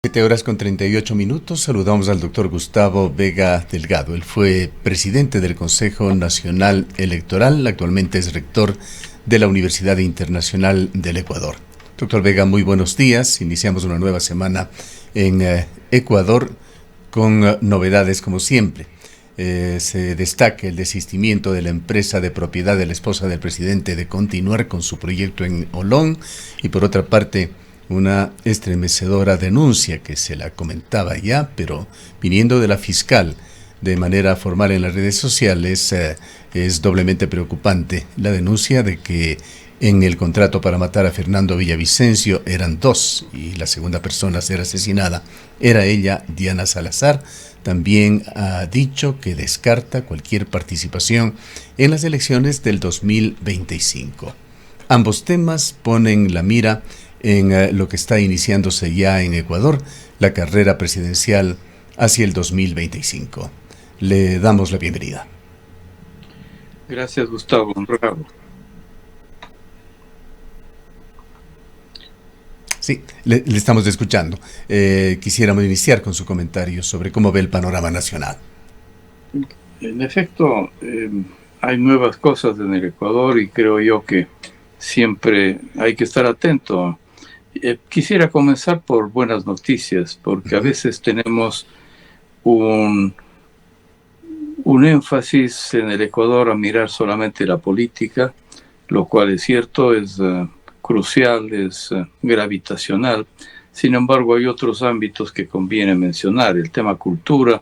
7 horas con 38 minutos. Saludamos al doctor Gustavo Vega Delgado. Él fue presidente del Consejo Nacional Electoral, actualmente es rector de la Universidad Internacional del Ecuador. Doctor Vega, muy buenos días. Iniciamos una nueva semana en Ecuador con novedades como siempre. Se destaca el desistimiento de la empresa de propiedad de la esposa del presidente de continuar con su proyecto en Olón y por otra parte una estremecedora denuncia que se la comentaba ya, pero viniendo de la fiscal de manera formal en las redes sociales, es doblemente preocupante la denuncia de que en el contrato para matar a Fernando Villavicencio eran dos y la segunda persona a ser asesinada era ella, Diana Salazar. También ha dicho que descarta cualquier participación en las elecciones del 2025. Ambos temas ponen la mira en lo que está iniciándose ya en Ecuador, la carrera presidencial hacia el 2025. Le damos la bienvenida. Gracias, Gustavo. Honrado. Sí, le estamos escuchando. Quisiéramos iniciar con su comentario sobre cómo ve el panorama nacional. En efecto, hay nuevas cosas en el Ecuador y creo yo que siempre hay que estar atento. Quisiera comenzar por buenas noticias, porque a veces tenemos un énfasis en el Ecuador a mirar solamente la política, lo cual es cierto, es crucial, es gravitacional. Sin embargo, hay otros ámbitos que conviene mencionar, el tema cultura,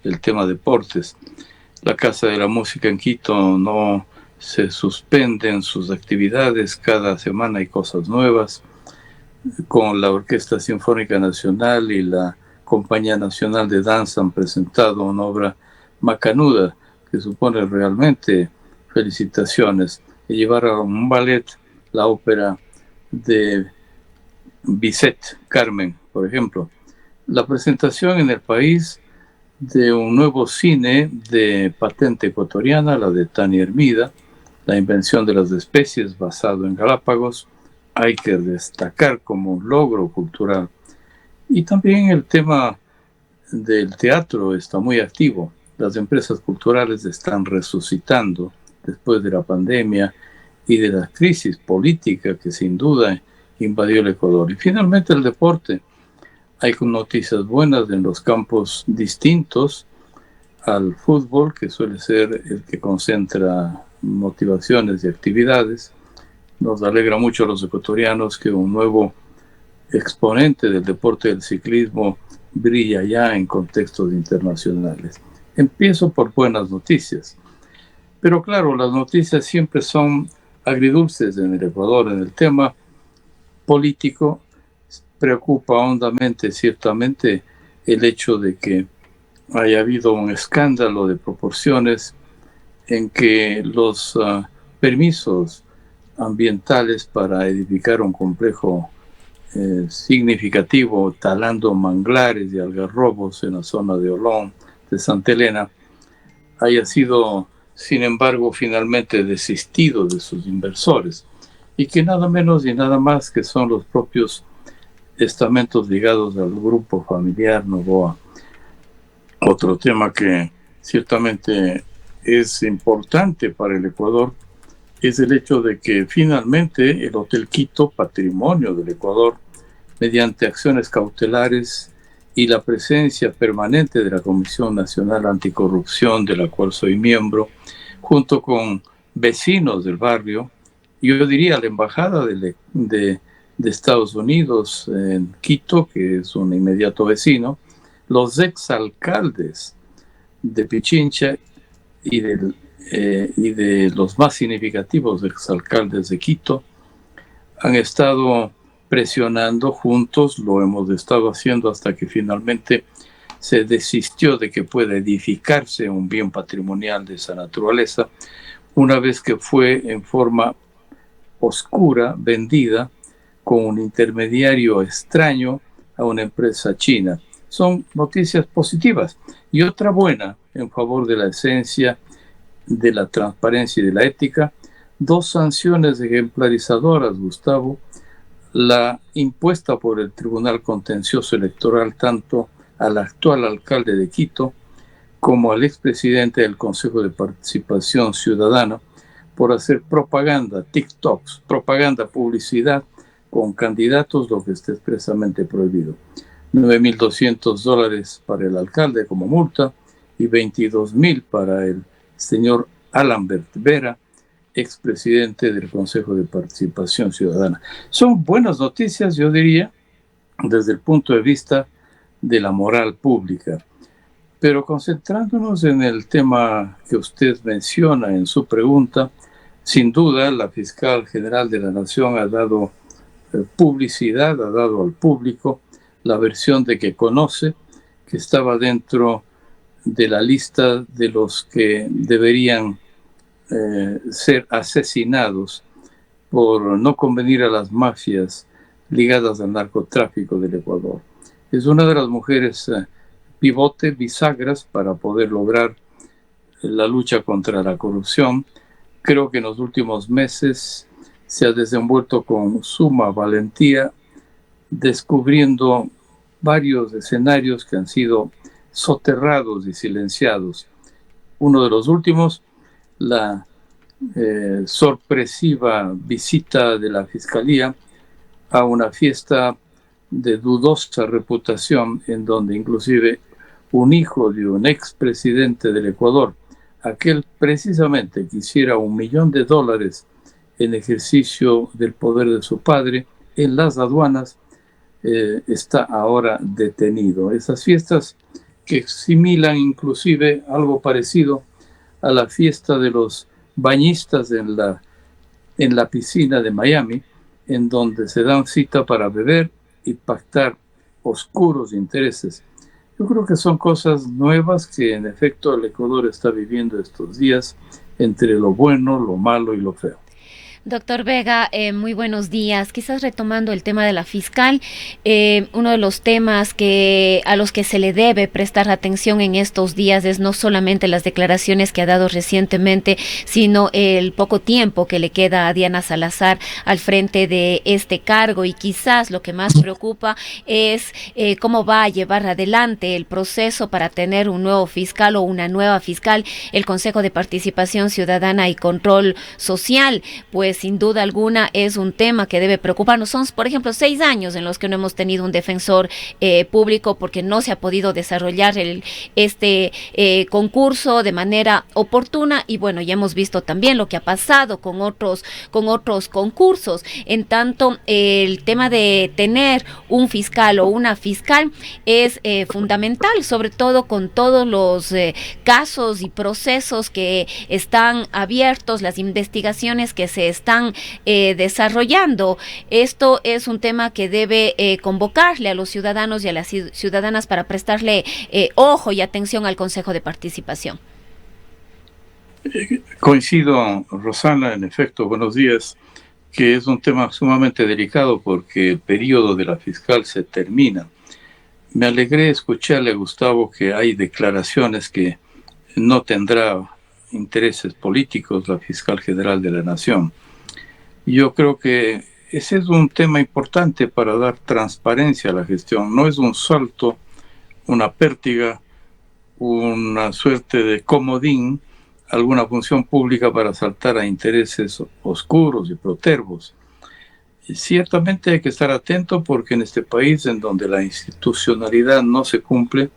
el tema deportes. La Casa de la Música en Quito no se suspenden sus actividades, cada semana hay cosas nuevas. Con la Orquesta Sinfónica Nacional y la Compañía Nacional de Danza han presentado una obra macanuda que supone realmente felicitaciones. Y llevar a un ballet la ópera de Bizet, Carmen, por ejemplo. La presentación en el país de un nuevo cine de patente ecuatoriana, la de Tani Hermida, la invención de las especies basado en Galápagos, hay que destacar como un logro cultural. Y también el tema del teatro está muy activo. Las empresas culturales están resucitando después de la pandemia y de la crisis política que sin duda invadió el Ecuador. Y finalmente el deporte. Hay noticias buenas en los campos distintos al fútbol, que suele ser el que concentra motivaciones y actividades. Nos alegra mucho a los ecuatorianos que un nuevo exponente del deporte del ciclismo brilla ya en contextos internacionales. Empiezo por buenas noticias. Pero claro, las noticias siempre son agridulces en el Ecuador. En el tema político preocupa hondamente, ciertamente, el hecho de que haya habido un escándalo de proporciones en que los permisos ambientales para edificar un complejo significativo, talando manglares y algarrobos en la zona de Olón, de Santa Elena, haya sido, sin embargo, finalmente desistido de sus inversores, y que nada menos y nada más que son los propios estamentos ligados al grupo familiar Noboa. Otro tema que ciertamente es importante para el Ecuador es el hecho de que finalmente el Hotel Quito, patrimonio del Ecuador, mediante acciones cautelares y la presencia permanente de la Comisión Nacional Anticorrupción, de la cual soy miembro, junto con vecinos del barrio, yo diría la Embajada de Estados Unidos en Quito, que es un inmediato vecino, los exalcaldes de Pichincha y de los más significativos exalcaldes de Quito han estado presionando juntos, lo hemos estado haciendo hasta que finalmente se desistió de que pueda edificarse un bien patrimonial de esa naturaleza, una vez que fue en forma oscura vendida con un intermediario extraño a una empresa china. Son noticias positivas. Y otra buena en favor de la esencia, de la transparencia y de la ética, 2 sanciones ejemplarizadoras, Gustavo, la impuesta por el Tribunal Contencioso Electoral tanto al actual alcalde de Quito como al expresidente del Consejo de Participación Ciudadana por hacer propaganda, TikToks, propaganda, publicidad con candidatos, lo que está expresamente prohibido. $9,200 para el alcalde como multa y 22,000 para el señor Alambert Vera, expresidente del Consejo de Participación Ciudadana. Son buenas noticias, yo diría, desde el punto de vista de la moral pública. Pero concentrándonos en el tema que usted menciona en su pregunta, sin duda la fiscal general de la Nación ha dado publicidad, ha dado al público la versión de que conoce, que estaba dentro de la lista de los que deberían ser asesinados por no convenir a las mafias ligadas al narcotráfico del Ecuador. Es una de las mujeres pivote, bisagras para poder lograr la lucha contra la corrupción. Creo que en los últimos meses se ha desenvuelto con suma valentía, descubriendo varios escenarios que han sido soterrados y silenciados. Uno de los últimos, la sorpresiva visita de la Fiscalía a una fiesta de dudosa reputación, en donde inclusive un hijo de un expresidente del Ecuador, aquel precisamente que hiciera $1 millón en ejercicio del poder de su padre en las aduanas, está ahora detenido. Esas fiestas que similan inclusive algo parecido a la fiesta de los bañistas en la piscina de Miami, en donde se dan cita para beber y pactar oscuros intereses. Yo creo que son cosas nuevas que en efecto el Ecuador está viviendo estos días, entre lo bueno, lo malo y lo feo. Doctor Vega, muy buenos días. Quizás retomando el tema de la fiscal, uno de los temas a los que se le debe prestar atención en estos días es no solamente las declaraciones que ha dado recientemente, sino el poco tiempo que le queda a Diana Salazar al frente de este cargo, y quizás lo que más preocupa es cómo va a llevar adelante el proceso para tener un nuevo fiscal o una nueva fiscal, el Consejo de Participación Ciudadana y Control Social. Pues sin duda alguna es un tema que debe preocuparnos. Son, por ejemplo, 6 años en los que no hemos tenido un defensor público porque no se ha podido desarrollar este concurso de manera oportuna, y bueno, ya hemos visto también lo que ha pasado con otros concursos. En tanto, el tema de tener un fiscal o una fiscal es fundamental, sobre todo con todos los casos y procesos que están abiertos, las investigaciones que se están desarrollando. Esto es un tema que debe convocarle a los ciudadanos y a las ciudadanas para prestarle ojo y atención al Consejo de Participación. Coincido, Rosana, en efecto, buenos días, que es un tema sumamente delicado porque el periodo de la fiscal se termina. Me alegré escucharle a Gustavo que hay declaraciones que no tendrá intereses políticos la fiscal general de la Nación. Yo creo que ese es un tema importante para dar transparencia a la gestión. No es un salto, una pértiga, una suerte de comodín, alguna función pública para saltar a intereses oscuros y protervos. Y ciertamente hay que estar atento porque en este país, en donde la institucionalidad no se cumple,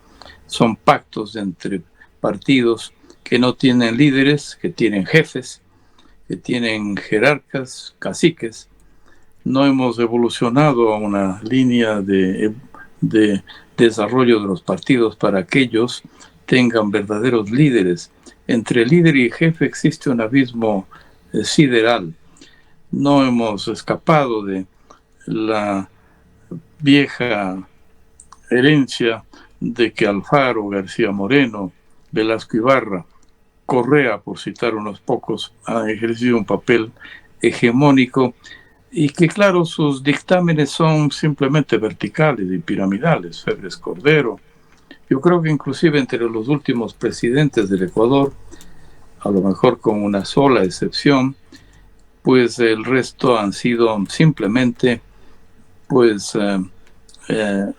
son pactos entre partidos que no tienen líderes, que tienen jefes, que tienen jerarcas, caciques. No hemos evolucionado a una línea de desarrollo de los partidos para que ellos tengan verdaderos líderes. Entre líder y jefe existe un abismo sideral. No hemos escapado de la vieja herencia de que Alfaro, García Moreno, Velasco Ibarra, Correa, por citar unos pocos, han ejercido un papel hegemónico y que, claro, sus dictámenes son simplemente verticales y piramidales. Febres Cordero. Yo creo que inclusive entre los últimos presidentes del Ecuador, a lo mejor con una sola excepción, pues el resto han sido simplemente pues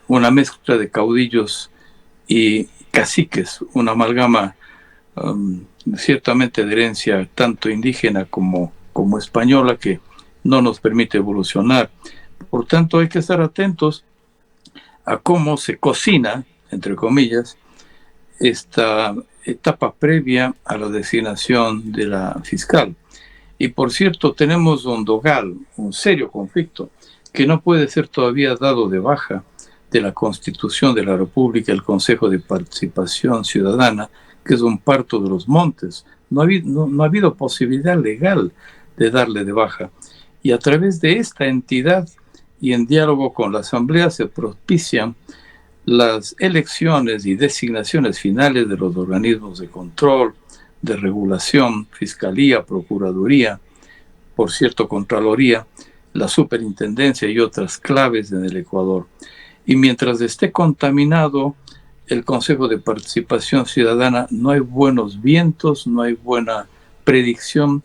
una mezcla de caudillos y caciques, una amalgama ciertamente de herencia tanto indígena como española, que no nos permite evolucionar. Por tanto, hay que estar atentos a cómo se cocina, entre comillas, esta etapa previa a la designación de la fiscal. Y por cierto, tenemos un dogal, un serio conflicto, que no puede ser todavía dado de baja de la Constitución de la República, el Consejo de Participación Ciudadana, que es un parto de los montes. No ha habido posibilidad legal de darle de baja. Y a través de esta entidad y en diálogo con la Asamblea se propician las elecciones y designaciones finales de los organismos de control, de regulación, Fiscalía, Procuraduría, por cierto, Contraloría, la Superintendencia y otras claves en el Ecuador. Y mientras esté contaminado el Consejo de Participación Ciudadana, no hay buenos vientos, no hay buena predicción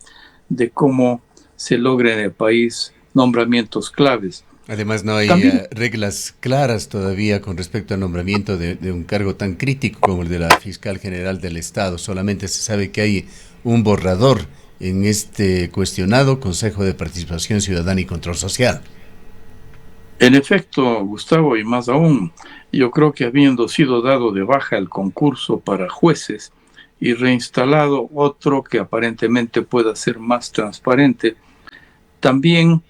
de cómo se logren en el país nombramientos claves. Además, no hay reglas claras todavía con respecto al nombramiento de un cargo tan crítico como el de la fiscal general del Estado. Solamente se sabe que hay un borrador en este cuestionado Consejo de Participación Ciudadana y Control Social. En efecto, Gustavo, y más aún, yo creo que habiendo sido dado de baja el concurso para jueces y reinstalado otro que aparentemente pueda ser más transparente, también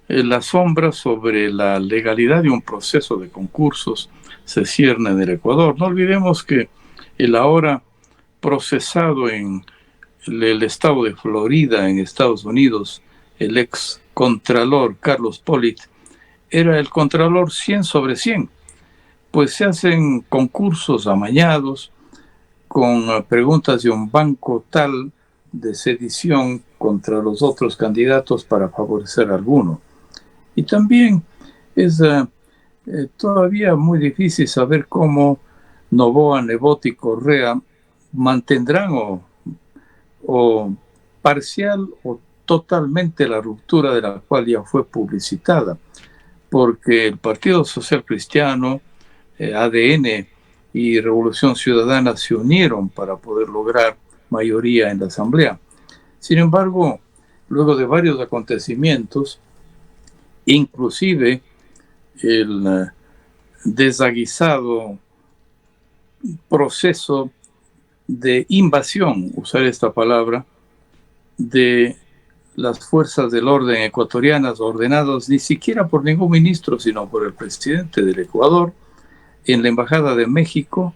la sombra sobre la legalidad de un proceso de concursos se cierne en el Ecuador. No olvidemos que el ahora procesado en el estado de Florida, en Estados Unidos, el ex contralor Carlos Pollitt, era el contralor 100 sobre 100. Pues se hacen concursos amañados con preguntas de un banco tal de sedición contra los otros candidatos para favorecer a alguno. Y también es todavía muy difícil saber cómo Noboa, Nebot y Correa mantendrán o parcial o totalmente la ruptura de la cual ya fue publicitada, porque el Partido Social Cristiano, ADN y Revolución Ciudadana se unieron para poder lograr mayoría en la Asamblea. Sin embargo, luego de varios acontecimientos, inclusive el desaguisado proceso de invasión, usar esta palabra, de las fuerzas del orden ecuatorianas ordenadas ni siquiera por ningún ministro, sino por el presidente del Ecuador, en la Embajada de México,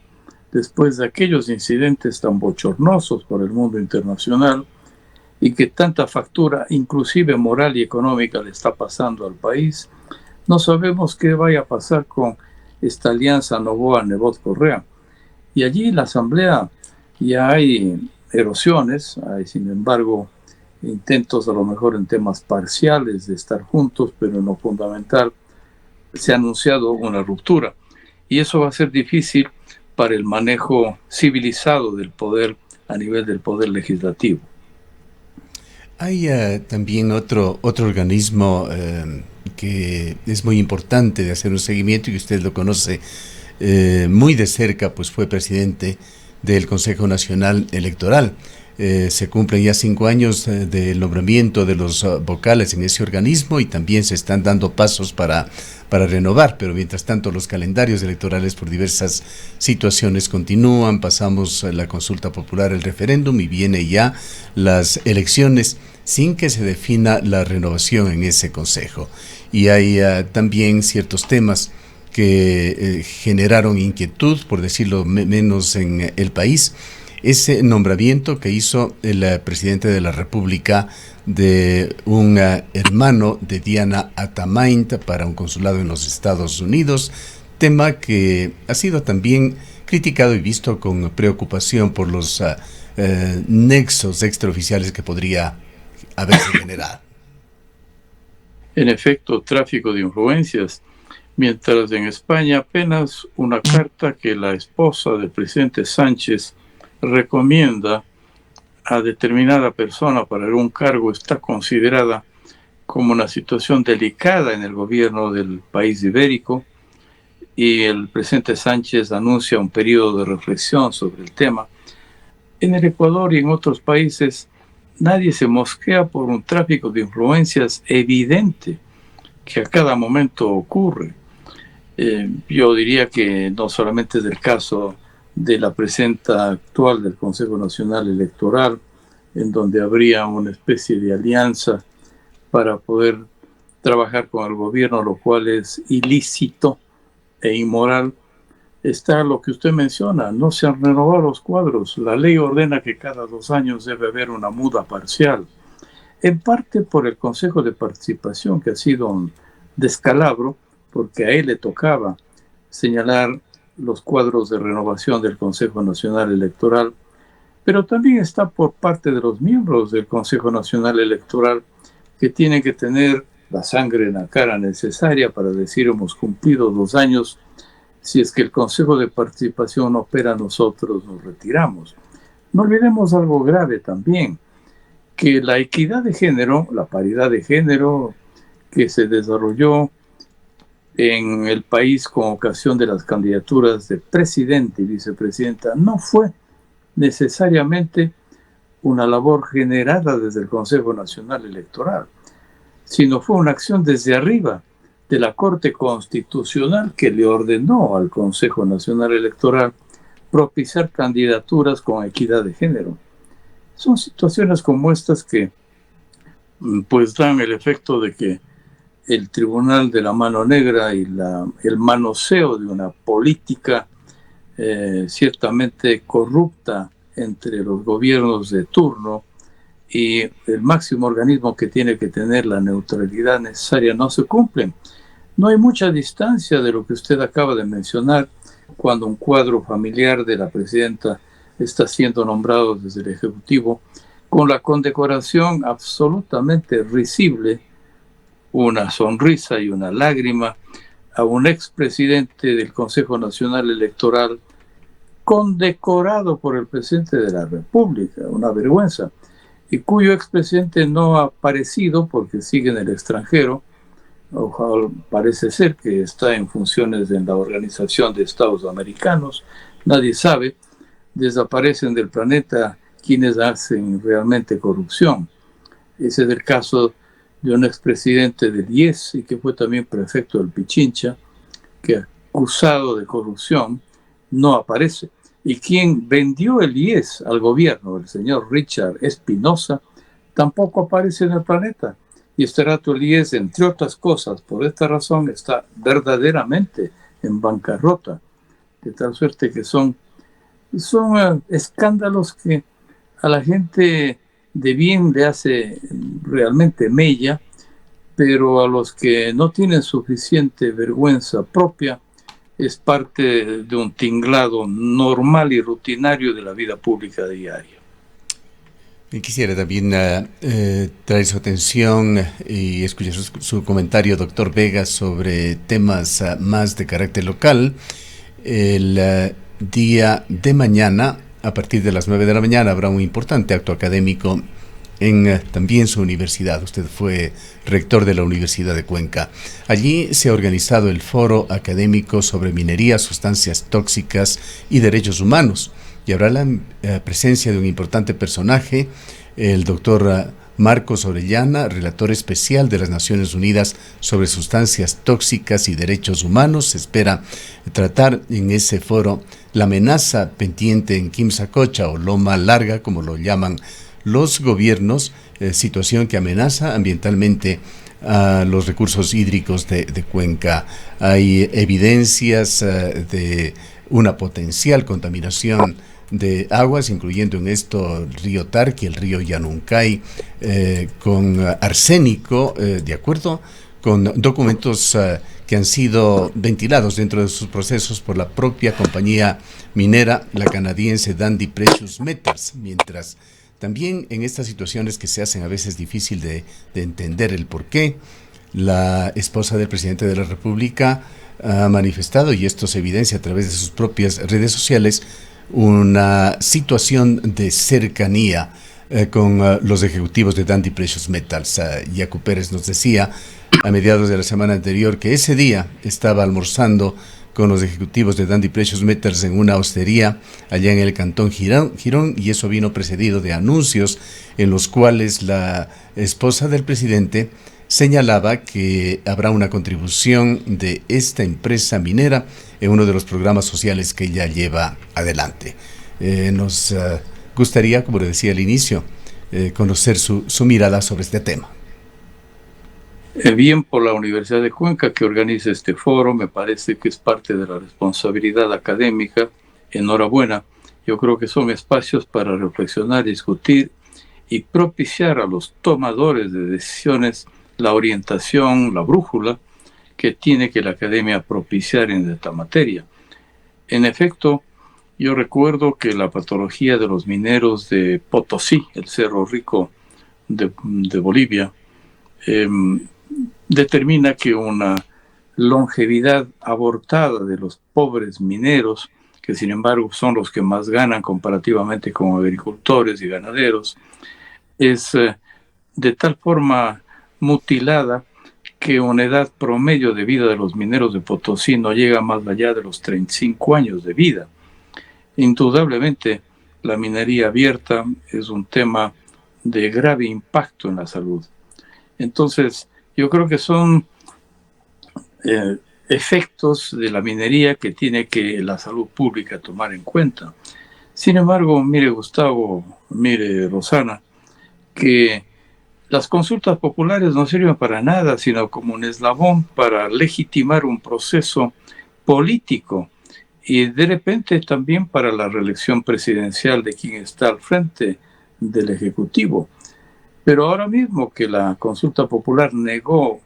después de aquellos incidentes tan bochornosos por el mundo internacional, y que tanta factura, inclusive moral y económica, le está pasando al país, no sabemos qué vaya a pasar con esta alianza Noboa-Nebot-Correa. Y allí en la Asamblea ya hay erosiones, hay sin embargo intentos a lo mejor en temas parciales de estar juntos, pero en lo fundamental se ha anunciado una ruptura. Y eso va a ser difícil para el manejo civilizado del poder a nivel del poder legislativo. Hay también otro organismo que es muy importante de hacer un seguimiento y que usted lo conoce muy de cerca, pues fue presidente del Consejo Nacional Electoral. Se cumplen ya 5 años del nombramiento de los vocales en ese organismo y también se están dando pasos para renovar, pero mientras tanto los calendarios electorales por diversas situaciones continúan, pasamos la consulta popular, el referéndum y viene ya las elecciones sin que se defina la renovación en ese consejo. Y hay también ciertos temas que generaron inquietud, por decirlo menos, en el país. Ese nombramiento que hizo el presidente de la República de un hermano de Diana Atamaint para un consulado en los Estados Unidos, tema que ha sido también criticado y visto con preocupación por los nexos extraoficiales que podría haberse generado. En efecto, tráfico de influencias. Mientras en España apenas una carta que la esposa del presidente Sánchez recomienda a determinada persona para algún cargo está considerada como una situación delicada en el gobierno del país ibérico, y el presidente Sánchez anuncia un periodo de reflexión sobre el tema. En el Ecuador y en otros países nadie se mosquea por un tráfico de influencias evidente que a cada momento ocurre. Yo diría que no solamente es el caso de la presidenta actual del Consejo Nacional Electoral, en donde habría una especie de alianza para poder trabajar con el gobierno, lo cual es ilícito e inmoral. Está lo que usted menciona, no se han renovado los cuadros. La ley ordena que cada 2 años debe haber una muda parcial, en parte por el Consejo de Participación, que ha sido un descalabro, porque a él le tocaba señalar los cuadros de renovación del Consejo Nacional Electoral, pero también está por parte de los miembros del Consejo Nacional Electoral, que tienen que tener la sangre en la cara necesaria para decir hemos cumplido 2 años. Si es que el Consejo de Participación no opera, nosotros nos retiramos. No olvidemos algo grave también, que la equidad de género, la paridad de género que se desarrolló en el país con ocasión de las candidaturas de presidente y vicepresidenta, no fue necesariamente una labor generada desde el Consejo Nacional Electoral, sino fue una acción desde arriba de la Corte Constitucional, que le ordenó al Consejo Nacional Electoral propiciar candidaturas con equidad de género. Son situaciones como estas que pues dan el efecto de que el Tribunal de la Mano Negra y el manoseo de una política ciertamente corrupta entre los gobiernos de turno y el máximo organismo que tiene que tener la neutralidad necesaria no se cumplen. No hay mucha distancia de lo que usted acaba de mencionar cuando un cuadro familiar de la presidenta está siendo nombrado desde el Ejecutivo con la condecoración absolutamente risible, una sonrisa y una lágrima, a un expresidente del Consejo Nacional Electoral condecorado por el presidente de la República, una vergüenza, y cuyo expresidente no ha aparecido porque sigue en el extranjero. Ojalá, parece ser que está en funciones en la Organización de Estados Americanos, nadie sabe, desaparecen del planeta quienes hacen realmente corrupción. Ese es el caso de un expresidente del IES y que fue también prefecto del Pichincha, que acusado de corrupción no aparece. Y quien vendió el IES al gobierno, el señor Richard Espinosa, tampoco aparece en el planeta. Y este rato el IES, entre otras cosas, por esta razón, está verdaderamente en bancarrota. De tal suerte que son escándalos que a la gente de bien le hace realmente mella, pero a los que no tienen suficiente vergüenza propia, es parte de un tinglado normal y rutinario de la vida pública diaria. Y quisiera también traer su atención y escuchar su comentario, doctor Vega, sobre temas más de carácter local. El día de mañana, a partir de las 9 de la mañana, habrá un importante acto académico en también su universidad. Usted fue rector de la Universidad de Cuenca. Allí se ha organizado el Foro Académico sobre Minería, Sustancias Tóxicas y Derechos Humanos. Y habrá la presencia de un importante personaje, el doctor Marcos Orellana, relator especial de las Naciones Unidas sobre Sustancias Tóxicas y Derechos Humanos. Se espera tratar en ese foro la amenaza pendiente en Quimsacocha o Loma Larga, como lo llaman los gobiernos, situación que amenaza ambientalmente a los recursos hídricos de Cuenca. Hay evidencias de una potencial contaminación de aguas, incluyendo en esto el río Tarqui, el río Yanuncay, con arsénico, de acuerdo con documentos que han sido ventilados dentro de sus procesos por la propia compañía minera, la canadiense Dundee Precious Metals, mientras también en estas situaciones que se hacen a veces difícil de entender el porqué, la esposa del presidente de la República ha manifestado, y esto se evidencia a través de sus propias redes sociales, una situación de cercanía con los ejecutivos de Dundee Precious Metals. Yacu Pérez nos decía a mediados de la semana anterior que ese día estaba almorzando con los ejecutivos de Dundee Precious Metals en una hostería allá en el cantón Girón, y eso vino precedido de anuncios en los cuales la esposa del presidente señalaba que habrá una contribución de esta empresa minera en uno de los programas sociales que ella lleva adelante. Nos gustaría, como le decía al inicio, conocer su mirada sobre este tema. Bien por la Universidad de Cuenca que organiza este foro, me parece que es parte de la responsabilidad académica. Enhorabuena, yo creo que son espacios para reflexionar, discutir y propiciar a los tomadores de decisiones la orientación, la brújula que tiene que la academia propiciar en esta materia. En efecto, yo recuerdo que la patología de los mineros de Potosí, el Cerro Rico de Bolivia, determina que una longevidad abortada de los pobres mineros, que sin embargo son los que más ganan comparativamente con agricultores y ganaderos, es de tal forma mutilada que una edad promedio de vida de los mineros de Potosí no llega más allá de los 35 años de vida. Indudablemente, la minería abierta es un tema de grave impacto en la salud. Entonces, yo creo que son efectos de la minería que tiene que la salud pública tomar en cuenta. Sin embargo, mire Gustavo, mire Rosana, que las consultas populares no sirven para nada, sino como un eslabón para legitimar un proceso político y de repente también para la reelección presidencial de quien está al frente del Ejecutivo. Pero ahora mismo que la consulta popular negó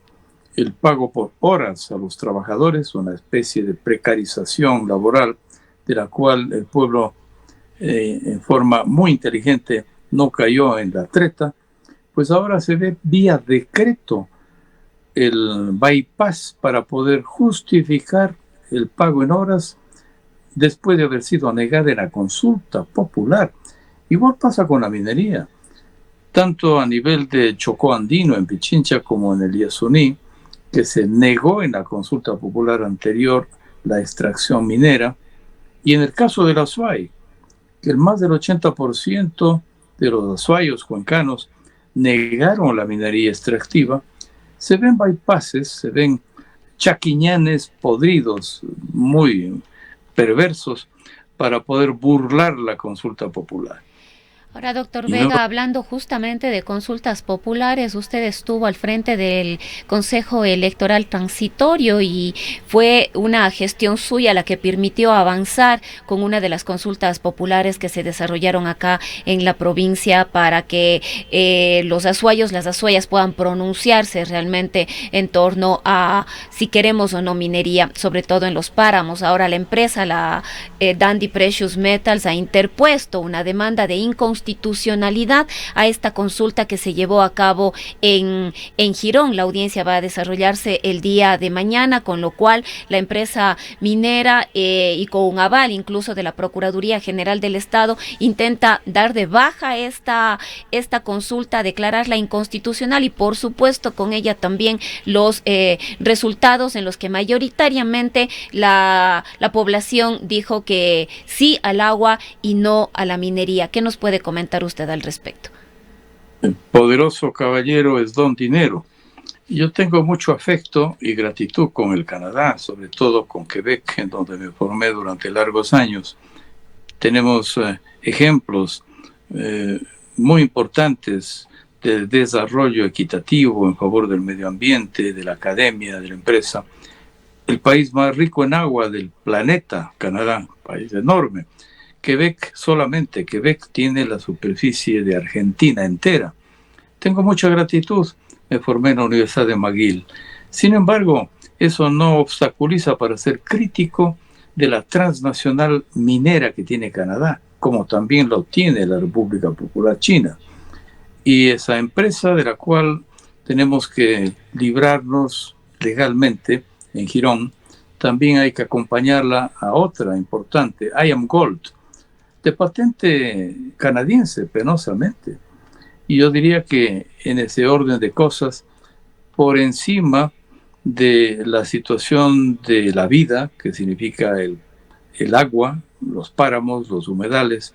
el pago por horas a los trabajadores, una especie de precarización laboral de la cual el pueblo en forma muy inteligente no cayó en la treta, pues ahora se ve vía decreto el bypass para poder justificar el pago en horas después de haber sido negada en la consulta popular. Igual pasa con la minería, tanto a nivel de Chocó Andino en Pichincha como en el Yasuní, que se negó en la consulta popular anterior la extracción minera, y en el caso del Azuay, que el más del 80% de los azuayos cuencanos negaron la minería extractiva, se ven bypasses, se ven chaquiñanes podridos, muy perversos, para poder burlar la consulta popular. Ahora, doctor Vega, hablando justamente de consultas populares, usted estuvo al frente del Consejo Electoral Transitorio y fue una gestión suya la que permitió avanzar con una de las consultas populares que se desarrollaron acá en la provincia para que los azuayos, las azuayas puedan pronunciarse realmente en torno a si queremos o no minería, sobre todo en los páramos. Ahora la empresa, la Dundee Precious Metals, ha interpuesto una demanda de inconstitucionalidad a esta consulta que se llevó a cabo en Girón. La audiencia va a desarrollarse el día de mañana, con lo cual la empresa minera y con un aval incluso de la Procuraduría General del Estado intenta dar de baja esta consulta, declararla inconstitucional y por supuesto con ella también los resultados en los que mayoritariamente la población dijo que sí al agua y no a la minería. ¿Qué nos puede comentar usted al respecto? El poderoso caballero es don dinero. Yo tengo mucho afecto y gratitud con el Canadá, sobre todo con Quebec, en donde me formé durante largos años. Tenemos ejemplos muy importantes de desarrollo equitativo en favor del medio ambiente, de la academia, de la empresa. El país más rico en agua del planeta, Canadá, país enorme. Quebec tiene la superficie de Argentina entera. Tengo mucha gratitud, me formé en la Universidad de McGill. Sin embargo, eso no obstaculiza para ser crítico de la transnacional minera que tiene Canadá, como también lo tiene la República Popular China. Y esa empresa de la cual tenemos que librarnos legalmente en Girón, también hay que acompañarla a otra importante, IAMGOLD, de patente canadiense, penosamente, Y yo diría que en ese orden de cosas, por encima de la situación de la vida, que significa el agua, los páramos, los humedales,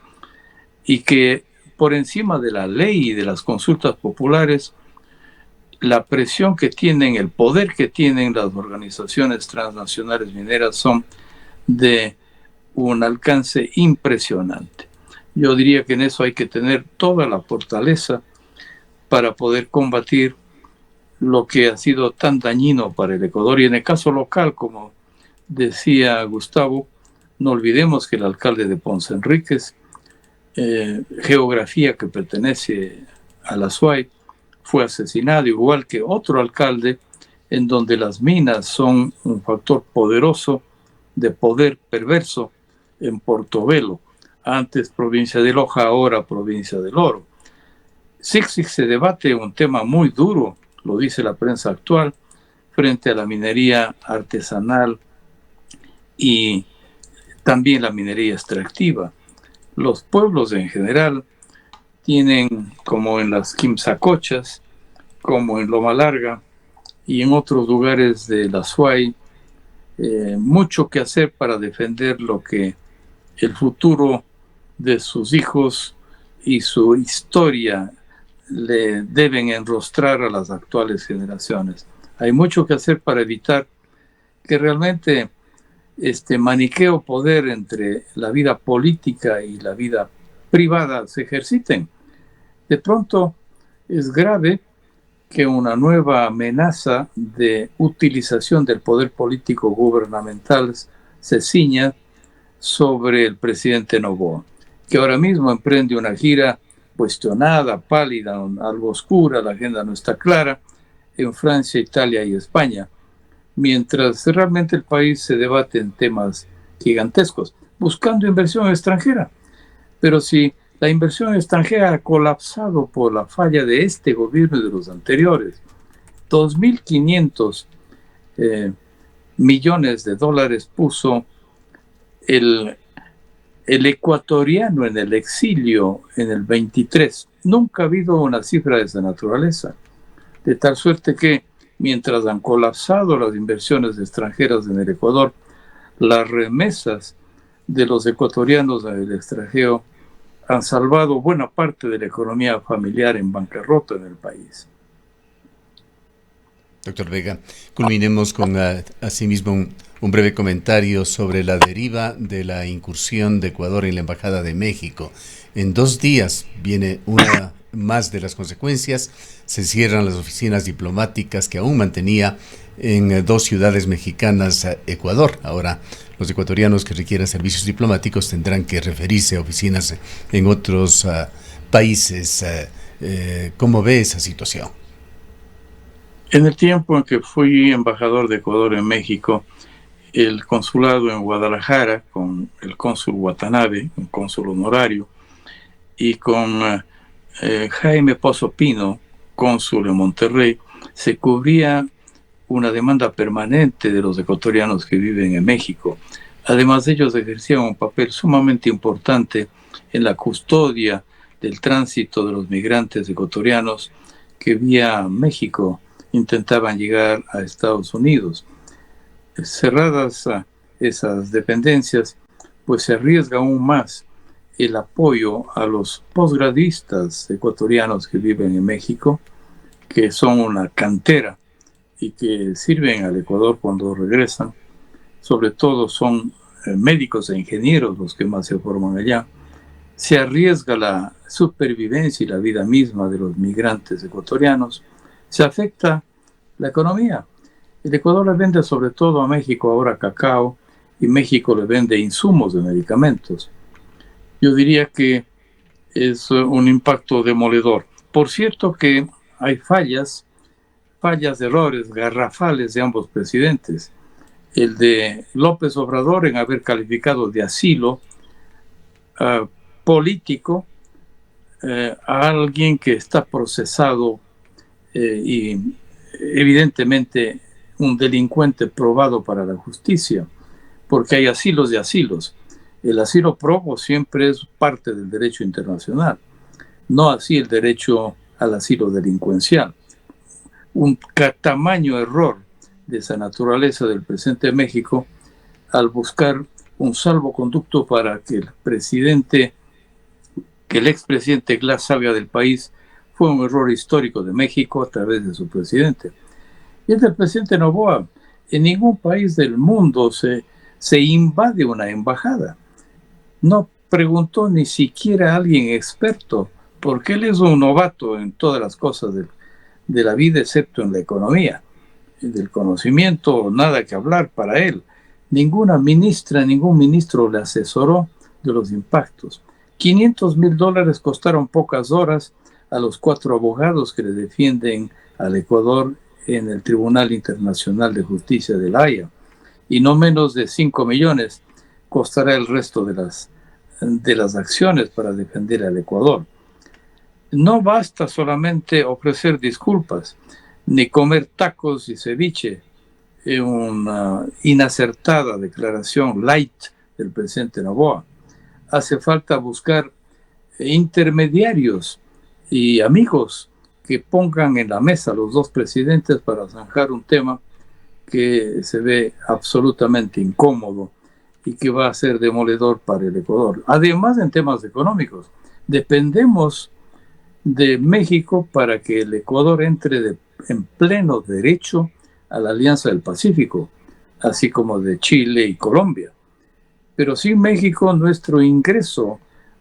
y que por encima de la ley y de las consultas populares, la presión que tienen, el poder que tienen las organizaciones transnacionales mineras son de un alcance impresionante. Yo diría que en eso hay que tener toda la fortaleza para poder combatir lo que ha sido tan dañino para el Ecuador. Y en el caso local, como decía Gustavo, no olvidemos que el alcalde de Ponce Enríquez, geografía que pertenece a la SUAY, fue asesinado, igual que otro alcalde, en donde las minas son un factor poderoso de poder perverso en Portobelo, antes provincia de Loja, ahora provincia del Oro. Sí se debate un tema muy duro, lo dice la prensa actual, frente a la minería artesanal y también la minería extractiva. Los pueblos en general tienen, como en las Quimsacochas, como en Loma Larga y en otros lugares de la SUAY, mucho que hacer para defender lo que el futuro de sus hijos y su historia le deben enrostrar a las actuales generaciones. Hay mucho que hacer para evitar que realmente este maniqueo poder entre la vida política y la vida privada se ejerciten. De pronto es grave que una nueva amenaza de utilización del poder político gubernamental se ciña sobre el presidente Noboa, que ahora mismo emprende una gira cuestionada, pálida, algo oscura, la agenda no está clara, en Francia, Italia y España, mientras realmente el país se debate en temas gigantescos, buscando inversión extranjera. Pero si la inversión extranjera ha colapsado por la falla de este gobierno y de los anteriores, 2.500 millones de dólares puso el ecuatoriano en el exilio en el 23. Nunca ha habido una cifra de esa naturaleza. De tal suerte que mientras han colapsado las inversiones extranjeras en el Ecuador, las remesas de los ecuatorianos en el extranjero han salvado buena parte de la economía familiar en bancarrota en el país. Doctor Vega, culminemos con asimismo un breve comentario sobre la deriva de la incursión de Ecuador en la Embajada de México. En 2 días viene una más de las consecuencias. Se cierran las oficinas diplomáticas que aún mantenía en 2 ciudades mexicanas Ecuador. Ahora, los ecuatorianos que requieran servicios diplomáticos tendrán que referirse a oficinas en otros países. ¿Cómo ve esa situación? En el tiempo en que fui embajador de Ecuador en México, el consulado en Guadalajara, con el cónsul Watanabe, un cónsul honorario, y con Jaime Pozo Pino, cónsul en Monterrey, se cubría una demanda permanente de los ecuatorianos que viven en México. Además, ellos ejercían un papel sumamente importante en la custodia del tránsito de los migrantes ecuatorianos que vía México intentaban llegar a Estados Unidos. Cerradas esas dependencias, pues se arriesga aún más el apoyo a los posgradistas ecuatorianos que viven en México, que son una cantera y que sirven al Ecuador cuando regresan. Sobre todo son médicos e ingenieros los que más se forman allá. Se arriesga la supervivencia y la vida misma de los migrantes ecuatorianos. Se afecta la economía. El Ecuador le vende sobre todo a México ahora cacao y México le vende insumos de medicamentos. Yo diría que es un impacto demoledor. Por cierto que hay fallas, errores garrafales de ambos presidentes. El de López Obrador en haber calificado de asilo político a alguien que está procesado y evidentemente un delincuente probado para la justicia, porque hay asilos de asilos. El asilo probo siempre es parte del derecho internacional, no así el derecho al asilo delincuencial. Un tamaño error de esa naturaleza del presidente de México al buscar un salvoconducto para que el expresidente Glass salga del país fue un error histórico de México a través de su presidente. Y el del presidente Noboa, en ningún país del mundo se invade una embajada. No preguntó ni siquiera a alguien experto, porque él es un novato en todas las cosas de la vida, excepto en la economía. Del conocimiento, nada que hablar para él. Ninguna ministra, ningún ministro le asesoró de los impactos. $500,000 costaron pocas horas a los 4 abogados que le defienden al Ecuador en el Tribunal Internacional de Justicia de La Haya. Y no menos de 5 millones costará el resto de las acciones para defender al Ecuador. No basta solamente ofrecer disculpas, ni comer tacos y ceviche en una inacertada declaración light del presidente Noboa. Hace falta buscar intermediarios y amigos que pongan en la mesa a los dos presidentes para zanjar un tema que se ve absolutamente incómodo y que va a ser demoledor para el Ecuador. Además, en temas económicos, dependemos de México para que el Ecuador entre en pleno derecho a la Alianza del Pacífico, así como de Chile y Colombia. Pero sin México, nuestro ingreso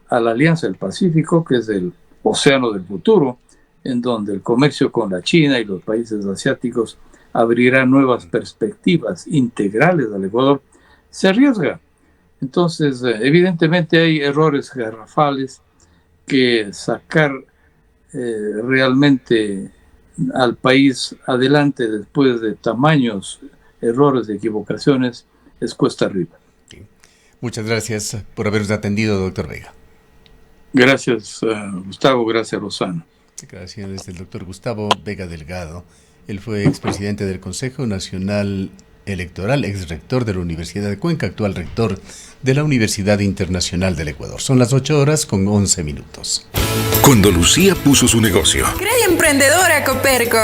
a la Alianza del Pacífico, que es el océano del futuro, en donde el comercio con la China y los países asiáticos abrirá nuevas perspectivas integrales al Ecuador, se arriesga. Entonces, evidentemente hay errores garrafales que sacar realmente al país adelante después de tamaños errores, equivocaciones, es cuesta arriba. Okay. Muchas gracias por habernos atendido, doctor Vega. Gracias, Gustavo. Gracias, Rosana. Gracias, desde el doctor Gustavo Vega Delgado. Él fue expresidente del Consejo Nacional Electoral, ex rector de la Universidad de Cuenca, actual rector de la Universidad Internacional del Ecuador. Son las 8:11. Cuando Lucía puso su negocio, Crea Emprendedora Coperco.